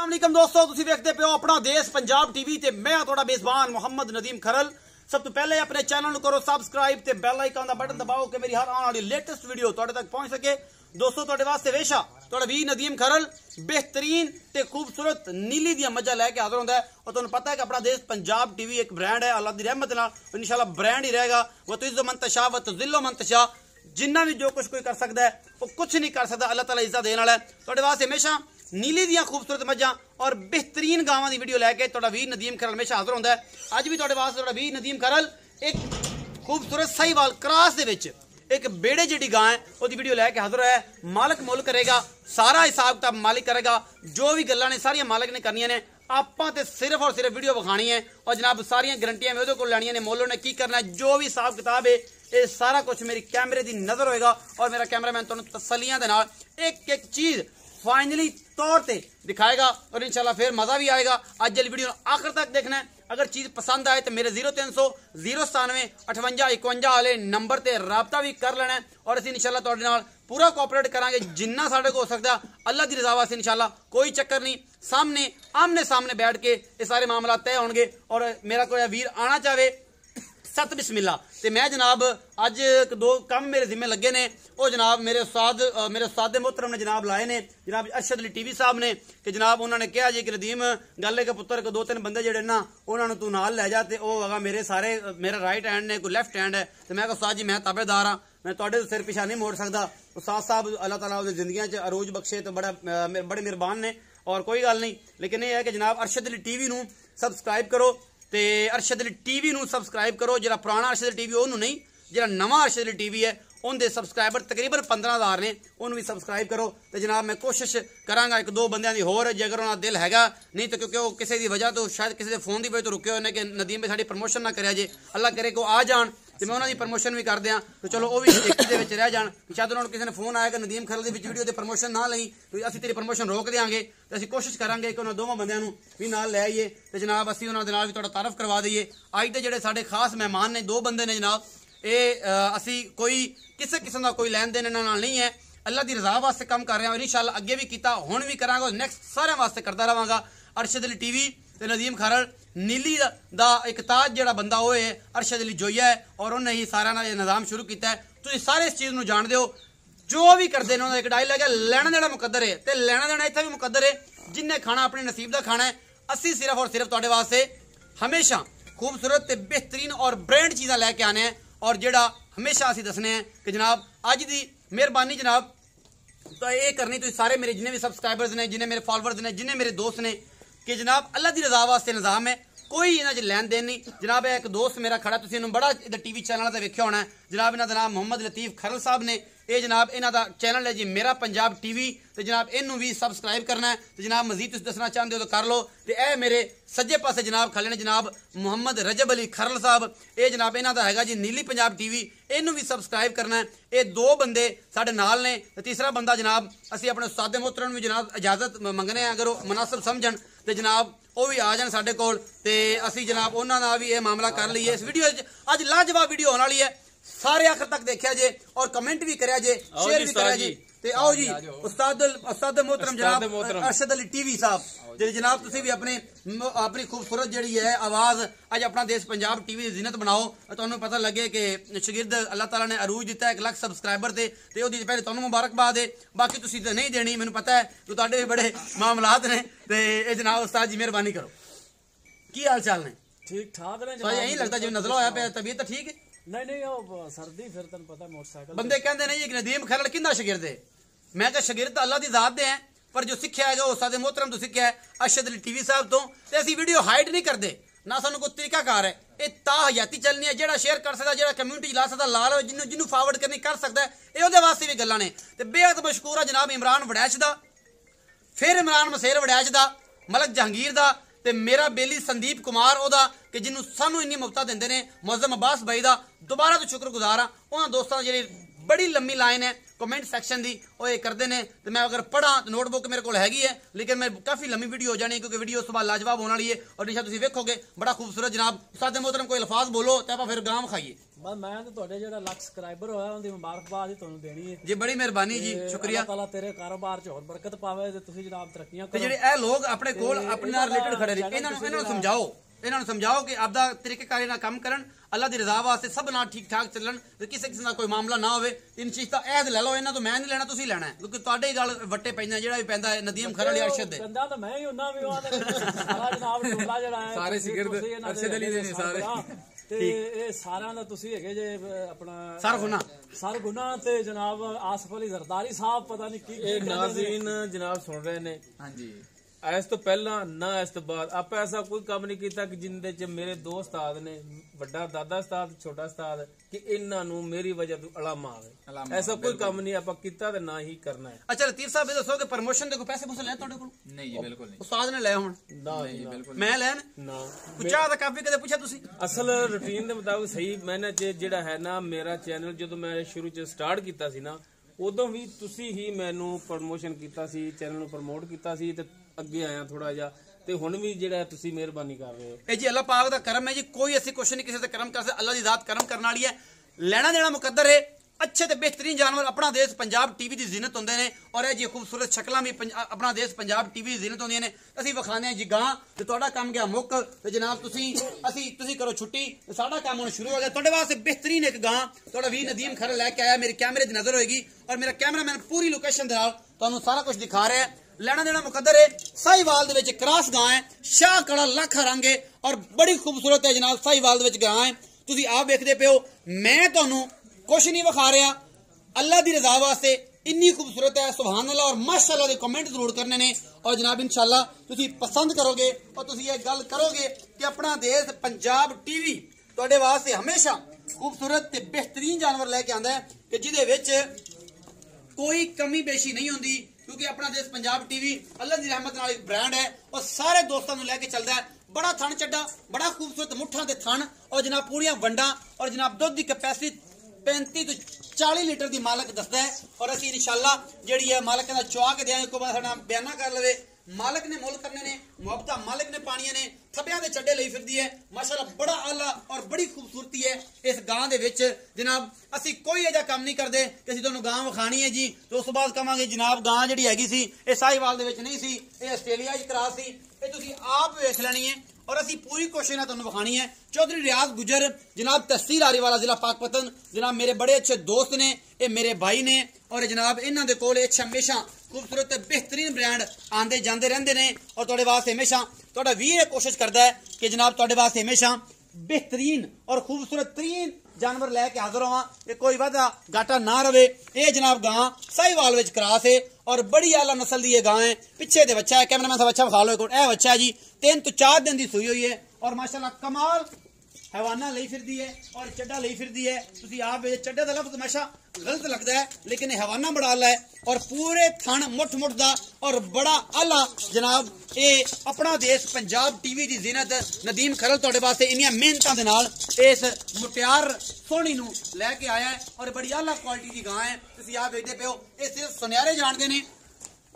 अस्सलाम वालेकुम दोस्तों, तुसीं देखदे पियो अपना देश पंजाब टीवी ते मैं तुहाडा मेज़बान मोहम्मद नदीम खरल। सब तो पहले अपने चैनल को करो सब्सक्राइब ते बेल आइकन का बटन दबाओ कि मेरी हर आने वाली लेटेस्ट वीडियो तुहाडे तक पहुंच सके। दोस्तों तुहाडे वास्ते हमेशा तुहाडा वी नदीम खरल बेहतरीन ते खूबसूरत नीली दी मजा लैके हाजिर होंदा है। और तुहानूं पता है कि अपना देश पंजाब टीवी एक ब्रांड है, अल्लाह दी रहमत नाल इंशाल्लाह ब्रांड ही रहेगा। व तुइज़्ज़ु मन तशा व तुज़िल्लु मन तशा, जिन्ना भी जो कुछ कोई कर सकता है वो कुछ नहीं कर सकता, अल्लाह ताला इज्जत देने वाला है। तुहाडे वास्ते हमेशा नीली दियां खूबसूरत मज्जां और बेहतरीन गावां दी वीडियो लैके तुहाडा वीर नदीम खरल हमेशा हाजिर होंदा है। अज भी तुहाडे वास्ते तुहाडा वीर नदीम खरल एक खूबसूरत साहिवाल क्रास दे विच एक बेड़े जिहड़ी गां है उसदी वीडियो लैके हाजिर है। मालिक मुल करेगा, सारा हिसाब किताब मालिक करेगा, जो भी गल्लां ने सारियां मालिक ने करनियां ने। आपां ते सिर्फ और सिर्फ वीडियो विखानी है और जनाब सारियां गारंटियां में उहदे कोल लैणियां ने। मोलो ने की करना है, जो भी हिसाब किताब है ये सारा कुछ मेरी कैमरे की नज़र होएगा और मेरा कैमरामैन तुहानूं तसल्लियां दे नाल एक एक चीज़ फाइनली तौर पर दिखाएगा और इंशाल्लाह फिर मज़ा भी आएगा। अज वाली वीडियो आखिर तक देखना है। अगर चीज़ पसंद आए तो मेरे 0300 097 58 51 वाले नंबर पर राबता भी कर लेना है और असीं इंशाल्लाह तुहाडे नाल पूरा कोऑपरेट करांगे जिन्ना साडे को हो सकता। अल्लाह की रज़ा वास्ते इंशाल्लाह कोई चक्कर नहीं, सामने आमने सामने बैठ के ये सारे मामला तय होंगे। और मेरा कोई वीर आना चाहे सत बिस्मिल्ला। तो मैं जनाब अज दो काम मेरे जिम्मे लगे ने, वो जनाब मेरे उस्ताद मोहतरम ने जनाब लाए ने, जनाब अरशद अली टीवी साहब ने, कि जनाब उन्होंने कहा जी कि नदीम गल है कि पुत्र को 2-3 बंदे जेडे ना उन्होंने तू नाल लै जा। तो वह मेरे सारे मेरा राइट हैंड ने, कोई लैफ्ट हैंड है। तो मैं उस्ताद जी मैं ताबेदार हाँ, मैं तुहाडे सिर पिछा नहीं मोड़ सकता। उस्ताद साहब अल्लाह ताला उहदी जिंदगियां च अरूज बख्शे तो बड़े मेहरबान ने और कोई गल नहीं। लेकिन यह है कि जनाब अरशद अली टीवी नूं सबसक्राइब करो ते अरशद अली टीवी नूं सबसक्राइब करो। जिहड़ा पुराना अरशद अली टीवी उन्होंने नहीं, जिहड़ा नवा अरशद अली टीवी है उनके सबसक्राइबर तकरीबन 15,000 ने, उन्होंने भी सबसक्राइब करो। तो जनाब मैं कोशिश करांगा 1-2 बंदियां दी होर, जे अगर उन्होंने दिल हैगा नहीं तो क्योंकि वो किसी की वजह तो शायद किसी के फोन की वजह तो रुके होने कि नदीम भी साडी प्रमोशन ना करिया जे, अल्लाह करे को आ जान तो मैं उन्होंने प्रमोशन भी कर दियाँ। तो चलो वो भी एक रह जान। शायद उन्होंने किसी ने फोन आया कि नदीम खरल की वीडियो की प्रमोशन ना लई तो असीं तेरी प्रमोशन रोक देंगे। तो असीं कोशिश करांगे कि उन्होंने दोवां बंदियां नूं भी नाल लै आईए तो जनाब असीं उन्होंने नाल भी थोड़ा तारफ करवा दईए। अज दे जिहड़े साडे खास मेहमान ने 2 बंदे ने जनाब, ये असीं कोई किसी किस्म का कोई लैन देन इन्हां नाल नहीं है, अल्लाह की रज़ा वास्ते काम कर रहे हैं और इंशाल्लाह अगे भी किया हुण भी करांगा और नैक्सट सारे वास्ते करता रहांगा। अरशद अली टीवी ते नदीम खरल नीली दा एक ताज जिहड़ा बंदा वो है अरशद अली जोया है और उन्हें ही सारा ना ये निज़ाम शुरू किया है। तुसीं सारे इस चीज़ नूं जाणदे हो, जो भी करते हैं उन्होंने एक डायलॉग है लैना देना मुकद्दर है, तो लैना देना इत्थे भी मुकद्दर है। जिन्हें खाना अपने नसीब का खाना है। असीं सिर्फ और सिर्फ तुहाडे वास्ते हमेशा खूबसूरत ते बेहतरीन और ब्रांड चीज़ां लैके आने हैं और जिहड़ा हमेशा असीं दसने हैं कि जनाब अज दी मेहरबानी जनाब तो ये करनी तुसीं सारे मेरे जिन्हें भी सबसक्राइबर्स ने, जिन्हें मेरे फॉलोअर्स ने, जिन्हें मेरे दोस्त ने, कि जनाब अल्लाह की रज़ा वास्ते निज़ाम है, कोई इन्हां च लैन देन नहीं। जनाब एक दोस्त मेरा खड़ा, तुसीं इन्हूं बड़ा इधर टीवी चैनल पर वेख्या होना है, जनाब इन्हां दा नाम मोहम्मद लतीफ खरल साहब ने। ये जनाब इन्हां दा चैनल है जी मेरा पंजाब टीवी, तो जनाब इनू भी सबसक्राइब करना है। तो जनाब मजीद तुसीं दसना चाहते हो तो कर लो। तो यह मेरे सज्जे पासे जनाब खड़े ने जनाब मोहम्मद रजब अली खरल साहब, ये जनाब इन्हां दा हैगा जी नीली पंजाब टीवी, इनू भी सबसक्राइब करना है। ये 2 बंदे साडे नाल ने। तो तीसरा बंदा जनाब असीं अपने उस्ताद मोहतरम भी जनाब इजाजत मंगने हैं, अगर वो मुनासिब समझन तो जनाब वो भी आ जाए साडे कोल ते असीं जनाब उन्हां दा भी ये मामला कर लईए। इस वीडियो अज लाजवाब वीडियो होने वाली है, सारे आखिर तक देखा जे और कमेंट भी करा जे, शेयर भी करा जे। ते आओ जी उस्ताद मोहतरम जनाब अरशद अली टीवी साहब, जनाब तुसीं भी अपनी खूबसूरत जिहड़ी है आवाज़ अज अपना देश पंजाब टीवी की जिन्नत बनाओ। तुहानूं पता लगे कि शागिर्द अल्लाह ताला ने अरूज दिता 1 लाख सबसक्राइबर से, तो वो पहले तुहानूं मुबारकबाद है। बाकी तुसीं तो नहीं देनी, मैनूं पता है तो तुहाडे भी बड़े मामलात ने। तो ये जनाब उस्ताद जी मेहरबानी करो, की हाल चाल ने? ठीक ठाक ने। यही लगता जिवें नज़ला होया पिया, तबीयत तो ठीक है? नहीं वो सर्दी फिर तन पता मोटरसाइकिल बंदे कहते नहीं कि नदीम खरल किंदा शागिर्द है। मैं कहा शागिर्द अल्लाह की ज़ात दे हैं, पर जो सीखा है उस्ताद मोहतरम तो सीखा है अरशद अली टीवी साहब तो असीं वीडियो हाइड नहीं करते ना, सानूं कोई तरीकाकार है। ये ताहयाती चलनी है, जेड़ा शेयर कर सकता, जेड़ा कम्यूनिटी ला सकता ला लो, जिन्होंने फॉरवर्ड करनी कर सकता है, ये उहदे वास्ते भी गल्लां ने। तो बेहद मशकूर है जनाब इमरान वड़ैच दा, फिर इमरान मसेर वड़ैच दा, मलक जहांगीर दा, ते मेरा बेली संदीप कुमार ओदा कि जिन्हों सानू इन्नी मुफ्ता देंदे ने, मुअज़्ज़म अब्बास भाई दा दोबारा तो शुक्रगुजार हाँ। उन्होंने दोस्तों जी बड़ी लंबी लाइन है कमेंट सैक्शन की, वो ये करते हैं तो मैं अगर पढ़ा तो नोटबुक मेरे को हैगी है, लेकिन मैं काफ़ी लंबी वीडियो हो जानी क्योंकि वीडियो उस बाद लाजवाब होने वाली है। और निशा तुम वेखोगे बड़ा खूबसूरत जनाब उस्ताद मोहतरम कोई अल्फाज बोलो तो आप फिर गांव खाइए। बस मैं तो ਤੁਹਾਡੇ ਜਿਹੜਾ ਲੱਖ ਸਬਸਕ੍ਰਾਈਬਰ ਹੋਇਆ ਉਹਦੀ ਮੁਬਾਰਕਬਾਦ ਹੀ ਤੁਹਾਨੂੰ ਦੇਣੀ ਹੈ जी। बड़ी मेहरबानी जी, शुक्रिया। ਅੱਲਾਹ ਤਾਲਾ ਤੇਰੇ ਕਾਰੋਬਾਰ 'ਚ ਹੋਰ ਬਰਕਤ ਪਾਵੇ ਤੇ ਤੁਸੀਂ ਜਨਾਬ ਤਰੱਕੀਆਂ ਤੇ ਕਰੋ। ਜਿਹੜੇ ਇਹ ਲੋਕ ਆਪਣੇ ਕੋਲ ਆਪਣੇ ਨਾਲ ਰਿਲੇਟਡ ਖੜੇ ਨੇ ਇਹਨਾਂ ਨੂੰ ਸਮਝਾਓ ਕਿ ਆਪਦਾ ਤਰੀਕੇਕਾਰ ਨਾਲ ਕੰਮ ਕਰਨ, ਅੱਲਾਹ ਦੀ ਰਜ਼ਾ ਵਾਸਤੇ ਸਭ ਨਾਲ ਠੀਕ ਠਾਕ ਚੱਲਣ ਤੇ ਕਿਸੇ ਦਾ ਕੋਈ ਮਾਮਲਾ ਨਾ ਹੋਵੇ। ਇਨ ਚੀਜ਼ ਦਾ ਐਦ ਲੈ ਲਓ, ਇਹਨਾਂ ਤੋਂ ਮੈਂ ਨਹੀਂ ਲੈਣਾ, ਤੁਸੀਂ ਲੈਣਾ ਹੈ ਕਿਉਂਕਿ ਤੁਹਾਡੇ ਹੀ ਗੱਲ ਵੱਟੇ ਪੈਂਦਾ ਜਿਹੜਾ ਵੀ ਪੈਂਦਾ ਹੈ ਨਦੀਮ ਖਰਲ ਵਾਲੀ ਅਰਸ਼ਦ ਦੇ ਬੰਦਾ ਤਾਂ ਮੈਂ ਹੀ ਹੁੰਨਾ ਵੀ ਉਹ ਸਾਰਾ ਜਨਾਬ ਟੋਲਾ ਜਿਹੜਾ ਹੈ ਸਾਰੇ ਸਿਗਰਦ ਅਰਸ਼ਦ ਅਲੀ ਦੇ ਨੇ ਸਾਰੇ ਤੇ ਇਹ ਸਾਰਿਆਂ ਦਾ ਤੁਸੀਂ ਹੈਗੇ ਜੇ ਆਪਣਾ ਸਰਗੁਨਾ ਤੇ ਜਨਾਬ ਆਸਫ ਅਲੀ ਜ਼ਰਦਾਰੀ ਸਾਹਿਬ ਪਤਾ ਨਹੀਂ ਕੀ ਇਹ ਨਾਜ਼ਰੀਨ ਜਨਾਬ ਸੁਣ ਰਹੇ ਨੇ। ਹਾਂਜੀ ਇਸ ਤੋਂ ਪਹਿਲਾਂ ਨਾ ਇਸ ਤੋਂ ਬਾਅਦ ਆਪਾਂ ਐਸਾ ਕੋਈ ਕੰਮ ਨਹੀਂ ਕੀਤਾ ਕਿ ਜਿੰਦੇ ਚ ਮੇਰੇ ਦੋ ਉਸਤਾਦ ਨੇ, ਵੱਡਾ ਦਾਦਾ ਉਸਤਾਦ ਛੋਟਾ ਉਸਤਾਦ, ਕਿ ਇਹਨਾਂ ਨੂੰ ਮੇਰੀ ਵਜ੍ਹਾ ਤੋਂ ਅਲਾਮਾ ਆਵੇ। ਐਸਾ ਕੋਈ ਕੰਮ ਨਹੀਂ ਆਪਾਂ ਕੀਤਾ ਤੇ ਨਾ ਹੀ ਕਰਨਾ ਹੈ। ਅੱਛਾ ਲਤੀਫ ਸਾਹਿਬ ਇਹ ਦੱਸੋ ਕਿ ਪ੍ਰਮੋਸ਼ਨ ਦੇ ਕੋਈ ਪੈਸੇ ਪੂਸੇ ਲੈ ਤੁਹਾਡੇ ਕੋਲ? ਨਹੀਂ ਜੀ ਬਿਲਕੁਲ ਨਹੀਂ। ਉਸਤਾਦ ਨੇ ਲੈ ਹੁਣ? ਨਹੀਂ ਬਿਲਕੁਲ ਮੈਂ ਲੈਣ ਨਾ। ਪੁੱਛਾ ਤਾਂ ਕਾਫੀ ਕਦੇ ਪੁੱਛਿਆ ਤੁਸੀਂ? ਅਸਲ ਰੂਟੀਨ ਦੇ ਮੁਤਾਬਕ ਸਹੀ ਮੈਨੇ ਜਿਹੜਾ ਹੈ ਨਾ ਮੇਰਾ ਚੈਨਲ ਜਦੋਂ ਮੈਂ ਸ਼ੁਰੂ ਚ ਸਟਾਰਟ ਕੀਤਾ ਸੀ ਨਾ ਉਦੋਂ ਵੀ ਤੁਸੀਂ ਹੀ ਮੈਨੂੰ ਪ੍ਰਮੋਸ਼ਨ ਕੀਤਾ ਸੀ, ਚੈਨਲ ਨੂੰ ਪ੍ਰਮੋਟ ਕੀਤਾ ਸੀ ਤੇ ਅੱਗੇ ਆਇਆ ਥੋੜਾ ਜਿਹਾ ਤੇ ਹੁਣ ਵੀ ਜਿਹੜਾ ਤੁਸੀਂ ਮਿਹਰਬਾਨੀ ਕਰ ਰਹੇ ਹੋ। ਇਹ ਜੀ ਅੱਲਾਹ ਪਾਕ ਦਾ ਕਰਮ ਹੈ ਜੀ, ਕੋਈ ਅਸੀਂ ਕੁਛ ਨਹੀਂ ਕਿਸੇ ਤੇ ਕਰਮ ਕਰ ਸਕਦੇ, ਅੱਲਾਹ ਦੀ ਜ਼ਾਤ ਕਰਮ ਕਰਨ ਵਾਲੀ ਹੈ। ਲੈਣਾ ਦੇਣਾ ਮੁਕੱਦਰ ਹੈ। अच्छे ते बेहतरीन जानवर अपना देश पंजाब टीवी की जिनत होंगे ने और जी खूबसूरत शक्लां भी अपना देश पंजाब टीवी की जिनत होंगे ने। असीं विखाने जी गां ते तुहाडा काम गया मुक ते जनाब तुसीं करो छुट्टी ते साडा काम हुण शुरू हो गया। तुहाडे वास्ते बेहतरीन एक गां तुहाडा वीर नदीम खरल लैके आया, मेरे कैमरे दी नज़र होएगी और मेरा कैमरामैन पूरी लोकेशन दे नाल तुहानूं सारा कुछ दिखा रहा है। लेना देना मुकद्दर है। साहिवाल दे विच क्रास गां है, शाह कड़ा लख रंग है और बड़ी खूबसूरत है जनाब। साहिवाल दे विच गां है, तुसीं आप वेखदे पे हो, मैं तुहानूं कुछ नहीं विखा रहा, अल्लाह की रजा वास्ते इन्नी खूबसूरत है। सुभान अल्लाह और माशाअल्लाह के कमेंट जरूर करने ने और जनाब इंशाअल्लाह तुसी पसंद करोगे और तुसी ये गल करोगे कि अपना देश पंजाब टीवी तुहाडे वास्ते हमेशा खूबसूरत ते बेहतरीन जानवर लेके आंदा है कि जिहदे विच कोई कमी पेशी नहीं होंदी, क्योंकि अपना देश पंजाब टीवी अल्लाह की रहमत नाल एक ब्रांड है और सारे दोस्तों को लेके चलता है। बड़ा थन चड्डा, बड़ा खूबसूरत मुठा के थन और जनाब पूरियां वंडा और जनाब दुध की कैपेसिटी 35 तो 40 लीटर की मालक दसदा है और असी इंशाअल्लाह जिहड़ी है मालक का चुआ के देंगे को साडा बयाना कर लवे। मालक ने मुल करने ने, मुहब्बत मालिक ने पानिया ने, थब्बियां दे चड्डे लई फिरदी है माशाअल्लाह। बड़ा आला और बड़ी खूबसूरती है इस गां दे विच जनाब। असी कोई ऐसा काम नहीं करते कि असी तुहानूं गां विखाणी है जी तो उस बाद कहांगे जनाब गां जिहड़ी हैगी सी इह साहिवाल दे विच नहीं सी, इह आस्ट्रेलिया च क्रास सी, इह तुसीं आप वेख लैणी है और असी पूरी कोशिश ना तुहानूं विखाणी है। चौधरी रियाज गुजर जनाब तहसील आरीवाला जिला पाकपतन जनाब मेरे बड़े अच्छे दोस्त ने, ये मेरे भाई ने और जनाब इन्हां दे कोल हमेशा खूबसूरत बेहतरीन ब्रांड आंदे जांदे रहंदे ने और तुहाडे वास्ते हमेशा तुहाडा वीर कोशिश करदा है कि जनाब तुहाडे वास्ते हमेशा बेहतरीन और खूबसूरत तरीन जानवर लैके हाजिर होवां, कोई वादा घाटा ना रवे। ये जनाब गां साहिवाल विच क्रास है और बड़ी आला नस्ल दी ये गां है। पिछे दे बच्चा है, कैमरामैन साहब अच्छा विखा लो, ए बच्चा है जी 3 तो 4 दिन की सूई हुई है और माशाअल्लाह कमाल हैवाना लई फिरदी है और चड्डा लई फिरदी है। तुसीं आप चड्डे दा लफ्ज़ हमेशा गलत लगता है लेकिन हैवाना बड़ा आला है और पूरे थन मुठ मुठ दा और बड़ा आला जनाब। ये अपना देश पंजाब टीवी की जिनत नदीम खरल तुहाडे वास्ते इन्नियां मेहनतां दे नाल इस मुटियार सोहनी नूं लैके आया है और बड़ी आला क्वालिटी की गां है। तुसीं आप देखदे पे हो, ये सिर्फ सुनयारे जानदे ने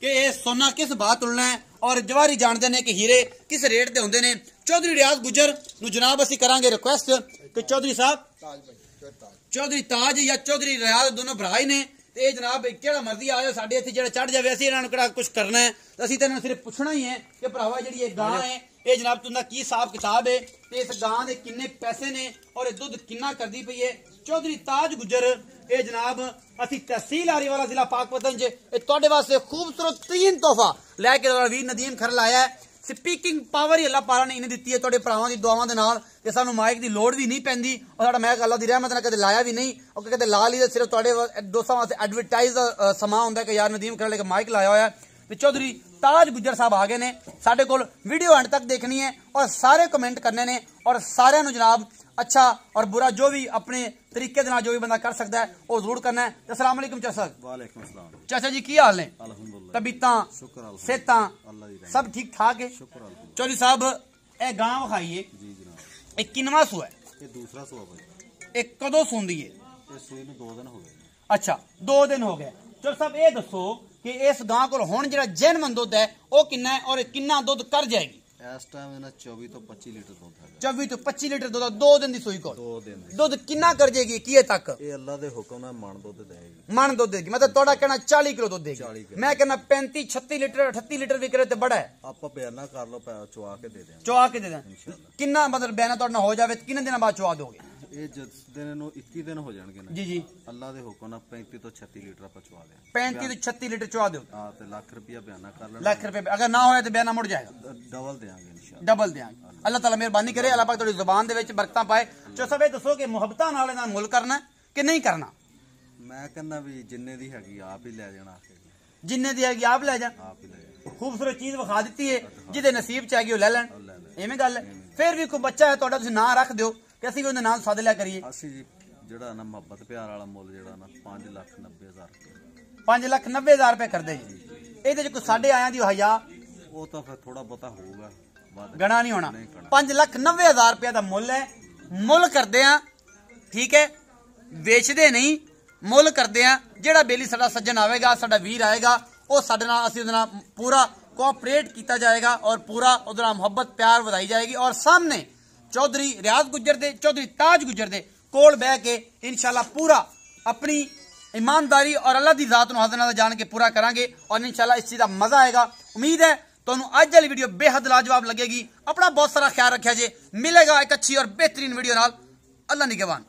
कि ये सोना किस बात तुलना है और जवाहरी जानते हैं कि हीरे किस रेट के होंगे ने। चौधरी रियाज गुजर नूं जनाब असीं करांगे रिक्वेस्ट कि चौधरी साहब चौधरी ताज या चौधरी रियाज दोनों भरा ही ने ते जनाब केड़ा मर्जी आयो साडे इत्थे जेड़ा चढ़ जावे असीं इन्हां नूं किहड़ा कुछ करना है, असीं तां सिर्फ पुछना ही है कि भरावा जिहड़ी ये गां है ये जनाब तुहाडा की हिसाब किताब है ते इस गां दे किन्ने पैसे ने और दुध किन्ना करदी पई है। चौधरी ताज गुजर ये जनाब असी तहसील आरीवाला जिला पाकपतन च तुहाडे वास्ते खूबसूरत तरीन तोहफा लैके वीर नदीम खरल आया है। स्पीकिंग पावर ही अल्लाह पाला ने इन्हें दी है तुहाडे भरावां दी दुआवां दे नाल कि सानूं माइक की लोड़ भी नहीं पैंदी और साडा मैक अल्लाह दी रहमत नाल कदे लाया भी नहीं और कदे ला ली सिर्फ तुहाडे दोस्तां वास्ते एडवरटाइज समा हुंदा कि यार नदीम खरल एक माइक लाया होया है। चौधरी ताज गुजर साहब आ गए ने साडे कोल, वीडियो एंड तक देखनी है और सारे कमेंट करने ने और सारिआं नूं जनाब अच्छा और बुरा जो भी अपने तरीके दे नाल जो भी बंदा कर सकता है वो जरूर करना है। अस्सलाम वालेकुम चाचा। वालेकुम अस्सलाम चाचा जी की हाल ने? अल्हम्दुलिल्लाह तबीयतां सेहतां सब ठीक ठाक है? चौधरी साहब ए गां विखाइए जी जनाब, एक किनवा सूआ है? ये दूसरा सूआ भाई। एक कदों सूंदी है? ये सूई नूं 2 दिन हो गए। अच्छा 2 दिन हो गए। चलो साहब ये दसो कि इस गां को हुण जिहड़ा जेनवन दुध है वो कितना है और कितना दुध कर जाएगी? इस टाइम इन्हें 24 तो 25 लीटर दूध है। 24 तो 25 लीटर दूध 2 दिन की सूई को 2 दिन दुध कितना कर जाएगी किए तक? ये अल्लाह दे हुक्म नाल मन दूध देगी। मन दूध देगी मतलब तोड़ा कहना 40 किलो दूध देगी। मैं कहना 35 36 लीटर 38 लीटर भी करे तो बड़ा है। आप बयाना कर लो, चुआ के दे दें। चुआ के दे दें कितना मतलब बयाना तोड़ना हो जाए कितने दिन बाद चुआ दोगे? ये जिस दिन नु 21 दिन हो जाएंगे ना जी जी अल्लाह दे हुक्म नाल 35 तो 36 लीटर आप चुआ दें। 35 तो 36 लीटर चुआ दो। हां तो लाख रुपया बयाना कर लेना। लाख रुपए अगर ना होया तो बयाना मुड़ जाएगा। डबल देंगे इंशाल्लाह। डबल देंगे। अल्लाह ताला मेहरबानी करे, अल्लाह पाक थोड़ी जुबान दे विच बरकतां पाए। जो सब ये दसो कि मुहब्बतां नाल इहदा मुल करना कि नहीं करना? मैं कहना भी जिन्ने दी हैगी आप ही ले जाना। जिन्ने दी हैगी आप ले जा। आप ही ले जा। खूबसूरत चीज विखा दी है जिहदे नसीब च हैगी वो ले लैण। इवें गल है। फिर भी कोई बच्चा है तुहाडा तुसीं नाम रख दिओ कि असीं भी उहदे नाम सद लिया करिए। ਅਸੀਂ ਜੀ ਜਿਹੜਾ ਨਾ ਮੁਹੱਬਤ ਪਿਆਰ ਵਾਲਾ ਮੁੱਲ ਜਿਹੜਾ ਨਾ 5,90,000 ਰੁਪਏ 5,90,000 रुपए कर दे जी। ਇਹਦੇ ਚ ਕੋਈ ਸਾਡੇ ਆਇਆਂ ਦੀ ਹਯਾ ਉਹ ਤਾਂ ਫਿਰ ਥੋੜਾ ਬਹੁਤਾ ਹੋਊਗਾ ਗਣਾ ਨਹੀਂ ਹੋਣਾ। 5,90,000 रुपए ਦਾ ਮੁੱਲ ਹੈ। ਮੁੱਲ ਕਰਦੇ ਆ ਠੀਕ ਹੈ, ਵੇਚਦੇ ਨਹੀਂ, ਮੁੱਲ ਕਰਦੇ ਆ। ਜਿਹੜਾ ਬੇਲੀ ਸਾਡਾ ਸੱਜਣ ਆਵੇਗਾ ਸਾਡਾ ਵੀਰ ਆਏਗਾ ਉਹ ਸਾਡੇ ਨਾਲ ਅਸੀਂ ਉਹਦੇ ਨਾਲ ਪੂਰਾ ਕੋਆਪਰੇਟ ਕੀਤਾ ਜਾਏਗਾ और पूरा ਉਹਦੇ ਨਾਲ ਮੁਹੱਬਤ ਪਿਆਰ ਵਧਾਈ ਜਾਏਗੀ और सामने चौधरी रियाज गुजर दे चौधरी ताज गुजर दे कोल बह के इंशाल्लाह पूरा अपनी ईमानदारी और अल्लाह की जात हाजिर नाज़र जान के पूरा करांगे और इंशाल्लाह इस चीज़ का मजा आएगा। उम्मीद है तुहानू अज वाली वीडियो बेहद लाजवाब लगेगी। अपना बहुत सारा ख्याल रखा जे। मिलेगा एक अच्छी और बेहतरीन वीडियो नाल। अल्लाह निगहबान।